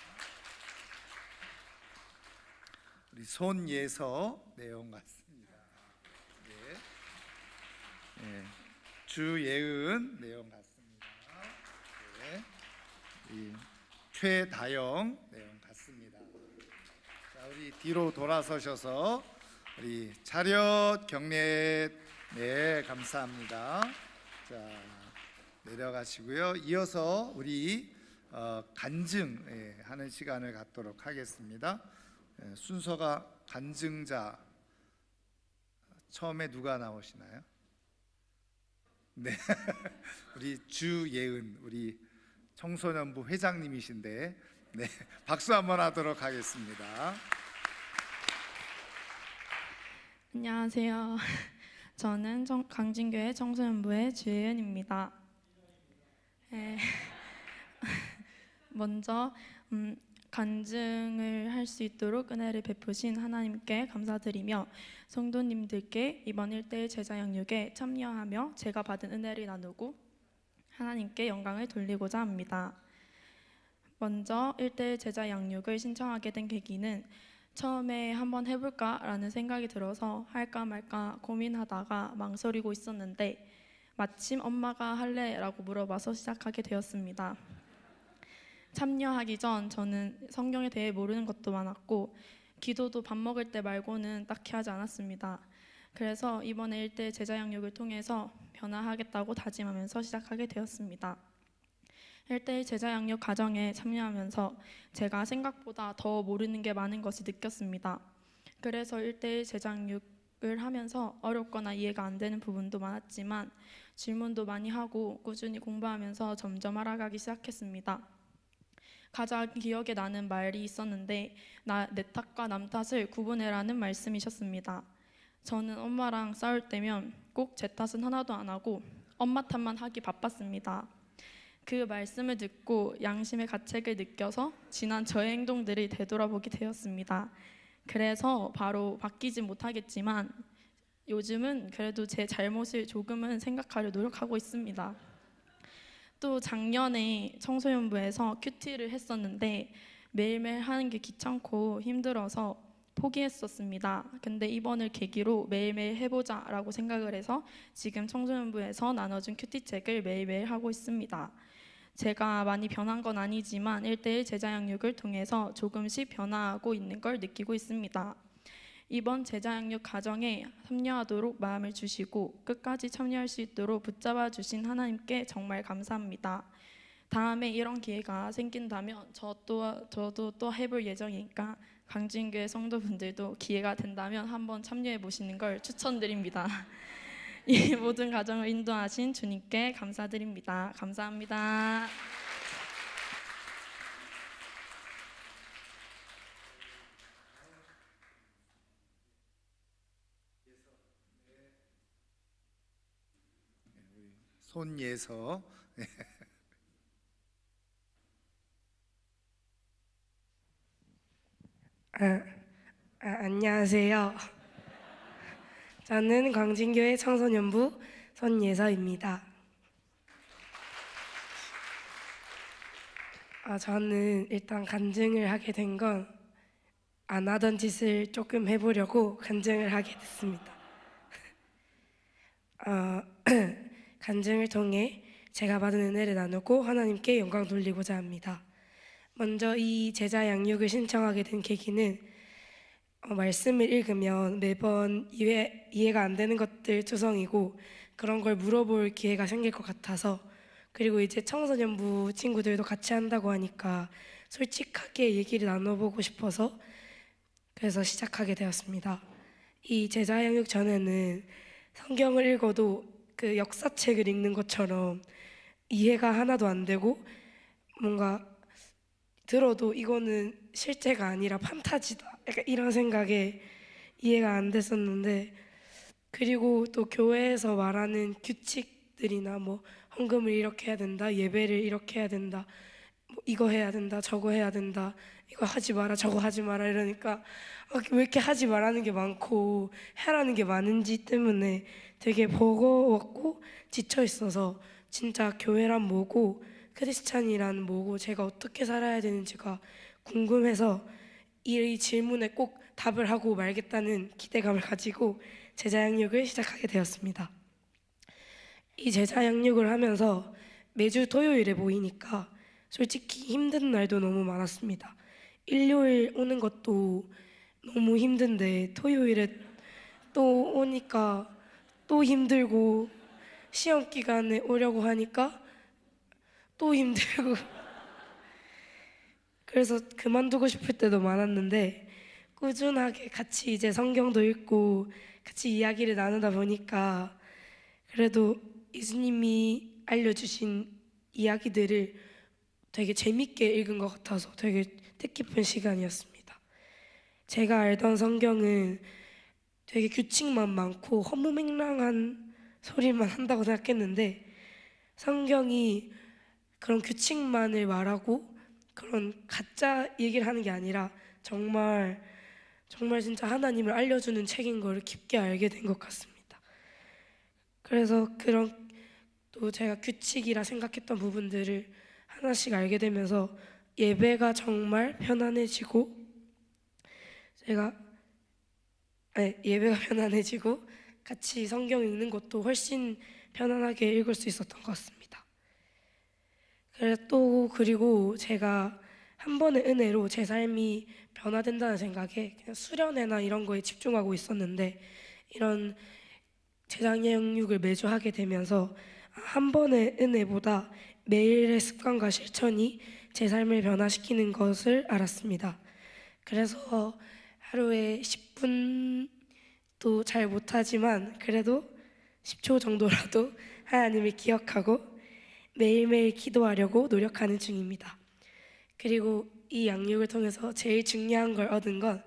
S2: 우리 손예서 내용 같습니다. 주예은 내용 같습니다. 최다영 내용 같습니다. 자, 우리 뒤로 돌아서셔서 우리 차렷 경례 감사합니다. 자, 내려가시고요. 이어서 우리 간증 하는 시간을 갖도록 하겠습니다. 순서가 간증자 처음에 누가 나오시나요? 네, 우리 주예은 우리 청소년부 회장님이신데 박수 한번 하도록 하겠습니다.
S3: 안녕하세요. 저는 광진교회 청소년부의 주예은입니다. 먼저 간증을 할 수 있도록 은혜를 베푸신 하나님께 감사드리며 성도님들께 이번 1:1 제자 양육에 참여하며 제가 받은 은혜를 나누고 하나님께 영광을 돌리고자 합니다. 먼저 1:1 제자 양육을 신청하게 된 계기는 처음에 한번 해볼까라는 생각이 들어서 할까 말까 고민하다가 망설이고 있었는데 마침 엄마가 할래라고 물어봐서 시작하게 되었습니다. 참여하기 전 저는 성경에 대해 모르는 것도 많았고 기도도 밥 먹을 때 말고는 딱히 하지 않았습니다. 그래서 이번에 1:1 제자 양육을 통해서 변화하겠다고 다짐하면서 시작하게 되었습니다. 1:1 제자 양육 과정에 참여하면서 제가 생각보다 더 모르는 게 많은 것을 느꼈습니다. 그래서 1:1 제자 양육을 하면서 어렵거나 이해가 안 되는 부분도 많았지만 질문도 많이 하고 꾸준히 공부하면서 점점 알아가기 시작했습니다. 가장 기억에 나는 말이 있었는데 내 탓과 남 탓을 구분해라는 말씀이셨습니다. 저는 엄마랑 싸울 때면 꼭 제 탓은 하나도 안 하고 엄마 탓만 하기 바빴습니다. 그 말씀을 듣고 양심의 가책을 느껴서 지난 저의 행동들을 되돌아보게 되었습니다. 그래서 바로 바뀌지 못하겠지만 요즘은 그래도 제 잘못을 조금은 생각하려 노력하고 있습니다. 또 작년에 청소년부에서 큐티를 했었는데 매일매일 하는 게 귀찮고 힘들어서 포기했었습니다. 근데 이번을 계기로 매일매일 해보자라고 생각을 해서 지금 청소년부에서 나눠준 큐티책을 매일매일 하고 있습니다. 제가 많이 변한 건 아니지만 1:1 제자 양육을 통해서 조금씩 변화하고 있는 걸 느끼고 있습니다. 이번 제자 양육 과정에 참여하도록 마음을 주시고 끝까지 참여할 수 있도록 붙잡아 주신 하나님께 정말 감사합니다. 다음에 이런 기회가 생긴다면 저도 또 해볼 예정이니까 광진교회 성도분들도 기회가 된다면 한번 참여해 보시는 걸 추천드립니다. 이 모든 과정을 인도하신 주님께 감사드립니다. 감사합니다.
S2: 손예서.
S4: 안녕하세요. 저는 광진교회 청소년부 손예서입니다. 저는 일단 간증을 하게 된 건 안 하던 짓을 조금 해보려고 간증을 하게 됐습니다. 간증을 통해 제가 받은 은혜를 나누고 하나님께 영광 돌리고자 합니다. 먼저 이 제자 양육을 신청하게 된 계기는 말씀을 읽으면 매번 이해가 안 되는 것들 투성이고 그런 걸 물어볼 기회가 생길 것 같아서, 그리고 이제 청소년부 친구들도 같이 한다고 하니까 솔직하게 얘기를 나눠보고 싶어서 그래서 시작하게 되었습니다. 이 제자 양육 전에는 성경을 읽어도 그 역사책을 읽는 것처럼 이해가 하나도 안 되고 뭔가 들어도 이거는 실제가 아니라 판타지다, 약간 이런 생각에 이해가 안 됐었는데, 그리고 또 교회에서 말하는 규칙들이나 뭐 헌금을 이렇게 해야 된다, 예배를 이렇게 해야 된다, 뭐 이거 해야 된다, 저거 해야 된다, 이거 하지 마라, 저거 하지 마라 이러니까 왜 이렇게 하지 말라는 게 많고 해라는 게 많은지 때문에 되게 버거웠고 지쳐 있어서 진짜 교회란 뭐고 크리스찬이란 뭐고 제가 어떻게 살아야 되는지가 궁금해서 이 질문에 꼭 답을 하고 말겠다는 기대감을 가지고 제자 양육을 시작하게 되었습니다. 이 제자 양육을 하면서 매주 토요일에 모이니까 솔직히 힘든 날도 너무 많았습니다. 일요일 오는 것도 너무 힘든데 토요일에 또 오니까 또 힘들고, 시험 기간에 오려고 하니까 또 힘들고 그래서 그만두고 싶을 때도 많았는데 꾸준하게 같이 이제 성경도 읽고 같이 이야기를 나누다 보니까 그래도 예수님이 알려주신 이야기들을 되게 재밌게 읽은 것 같아서 되게 뜻깊은 시간이었습니다. 제가 알던 성경은 되게 규칙만 많고 허무맹랑한 소리만 한다고 생각했는데 성경이 그런 규칙만을 말하고 그런 가짜 얘기를 하는 게 아니라 정말 진짜 하나님을 알려주는 책인 걸 깊게 알게 된 것 같습니다. 그래서 그런 또 제가 규칙이라 생각했던 부분들을 하나씩 알게 되면서 예배가 정말 편안해지고 예배가 편안해지고 같이 성경 읽는 것도 훨씬 편안하게 읽을 수 있었던 것 같습니다. 그리고 제가 한 번의 은혜로 제 삶이 변화된다는 생각에 그냥 수련회나 이런 거에 집중하고 있었는데, 이런 제자 양육을 매주 하게 되면서 한 번의 은혜보다 매일의 습관과 실천이 제 삶을 변화시키는 것을 알았습니다. 그래서 하루에 10분도 잘 못하지만 그래도 10초 정도라도 하나님을 기억하고 매일매일 기도하려고 노력하는 중입니다. 그리고 이 양육을 통해서 제일 중요한 걸 얻은 건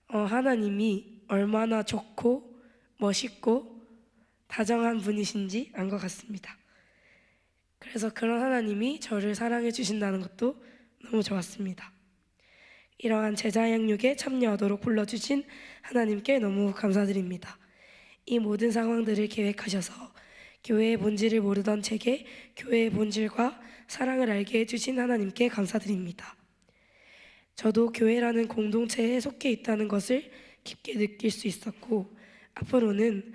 S4: 하나님이 얼마나 좋고 멋있고 다정한 분이신지 안 것 같습니다. 그래서 그런 하나님이 저를 사랑해 주신다는 것도 너무 좋았습니다. 이러한 제자 양육에 참여하도록 불러주신 하나님께 너무 감사드립니다. 이 모든 상황들을 계획하셔서 교회의 본질을 모르던 제게 교회의 본질과 사랑을 알게 해주신 하나님께 감사드립니다. 저도 교회라는 공동체에 속해 있다는 것을 깊게 느낄 수 있었고, 앞으로는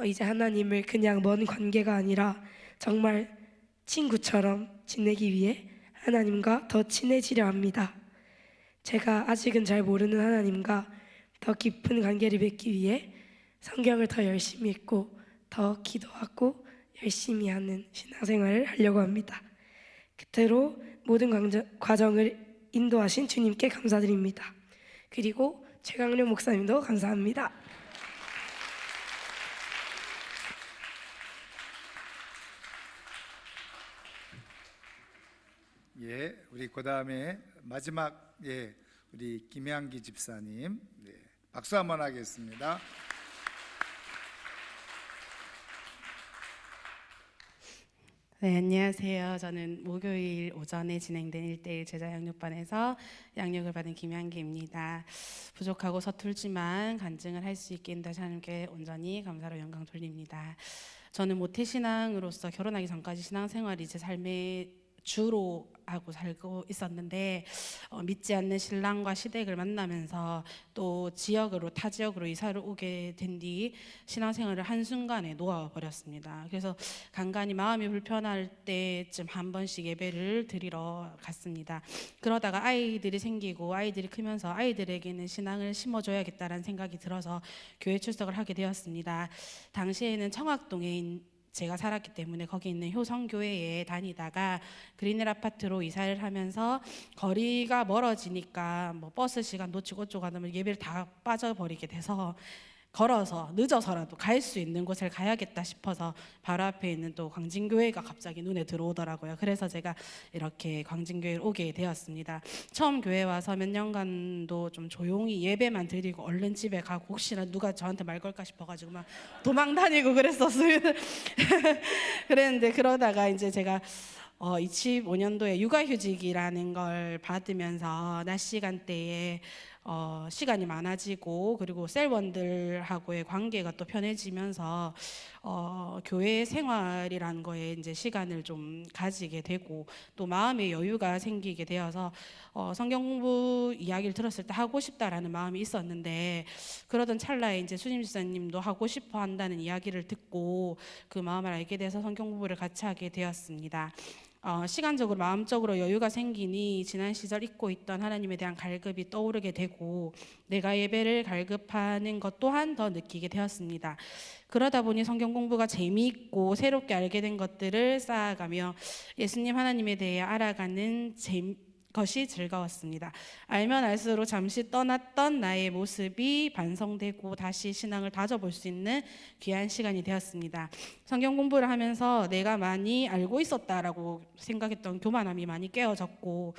S4: 이제 하나님을 그냥 먼 관계가 아니라 정말 친구처럼 지내기 위해 하나님과 더 친해지려 합니다. 제가 아직은 잘 모르는 하나님과 더 깊은 관계를 맺기 위해 성경을 더 열심히 읽고 더 기도하고 열심히 하는 신앙생활을 하려고 합니다. 그대로 모든 과정을 인도하신 주님께 감사드립니다. 그리고 최강렬 목사님도 감사합니다.
S2: 예, 우리 그 다음에 마지막 우리 김양기 집사님, 박수 한번 하겠습니다.
S5: 네, 안녕하세요. 저는 목요일 오전에 진행된 1대1 제자 양육반에서 양육을 받은 김양기입니다. 부족하고 서툴지만 간증을 할 수 있게 다시 하나님께 온전히 감사로 영광 돌립니다. 저는 모태신앙으로서 결혼하기 전까지 신앙생활이 제 삶의 주로 하고 살고 있었는데 믿지 않는 신랑과 시댁을 만나면서 또 타 지역으로 이사를 오게 된 뒤 신앙생활을 한순간에 놓아버렸습니다. 그래서 간간히 마음이 불편할 때쯤 한 번씩 예배를 드리러 갔습니다. 그러다가 아이들이 생기고 아이들이 크면서 아이들에게는 신앙을 심어줘야겠다라는 생각이 들어서 교회 출석을 하게 되었습니다. 당시에는 청학동에 제가 살았기 때문에 거기 있는 효성교회에 다니다가 그린힐 아파트로 이사를 하면서 거리가 멀어지니까 뭐 버스 시간 놓치고 어쩌고 하면 예배를 다 빠져버리게 돼서 걸어서 늦어서라도 갈 수 있는 곳을 가야겠다 싶어서 바로 앞에 있는 또 광진교회가 갑자기 눈에 들어오더라고요. 그래서 제가 이렇게 광진교회를 오게 되었습니다. 처음 교회 와서 몇 년간도 좀 조용히 예배만 드리고 얼른 집에 가고 혹시나 누가 저한테 말 걸까 싶어가지고 막 도망 다니고 그랬었어요. 그랬는데 그러다가 이제 제가 25년도에 육아휴직이라는 걸 받으면서 낮 시간대에 시간이 많아지고 그리고 셀원들하고의 관계가 또 편해지면서 교회 생활이라는 거에 이제 시간을 좀 가지게 되고 또 마음의 여유가 생기게 되어서 성경 공부 이야기를 들었을 때 하고 싶다라는 마음이 있었는데 그러던 찰나에 이제 수님 집사님도 하고 싶어 한다는 이야기를 듣고 그 마음을 알게 돼서 성경 공부를 같이 하게 되었습니다. 시간적으로 마음적으로 여유가 생기니 지난 시절 잊고 있던 하나님에 대한 갈급이 떠오르게 되고 내가 예배를 갈급하는 것 또한 더 느끼게 되었습니다. 그러다 보니 성경 공부가 재미있고 새롭게 알게 된 것들을 쌓아가며 예수님 하나님에 대해 알아가는 것이 즐거웠습니다. 알면 알수록 잠시 떠났던 나의 모습이 반성되고 다시 신앙을 다져볼 수 있는 귀한 시간이 되었습니다. 성경 공부를 하면서 내가 많이 알고 있었다라고 생각했던 교만함이 많이 깨어졌고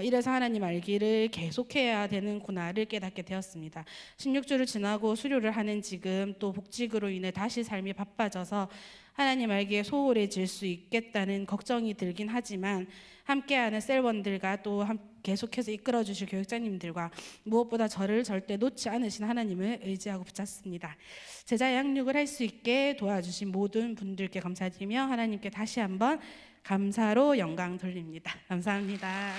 S5: 이래서 하나님 알기를 계속해야 되는구나를 깨닫게 되었습니다. 16주를 지나고 수료를 하는 지금 또 복직으로 인해 다시 삶이 바빠져서 하나님 알기에 소홀해질 수 있겠다는 걱정이 들긴 하지만 함께하는 셀원들과 또 계속해서 이끌어주실 교육자님들과 무엇보다 저를 절대 놓지 않으신 하나님을 의지하고 붙잡습니다. 제자 양육을 할 수 있게 도와주신 모든 분들께 감사드리며 하나님께 다시 한번 감사로 영광 돌립니다. 감사합니다.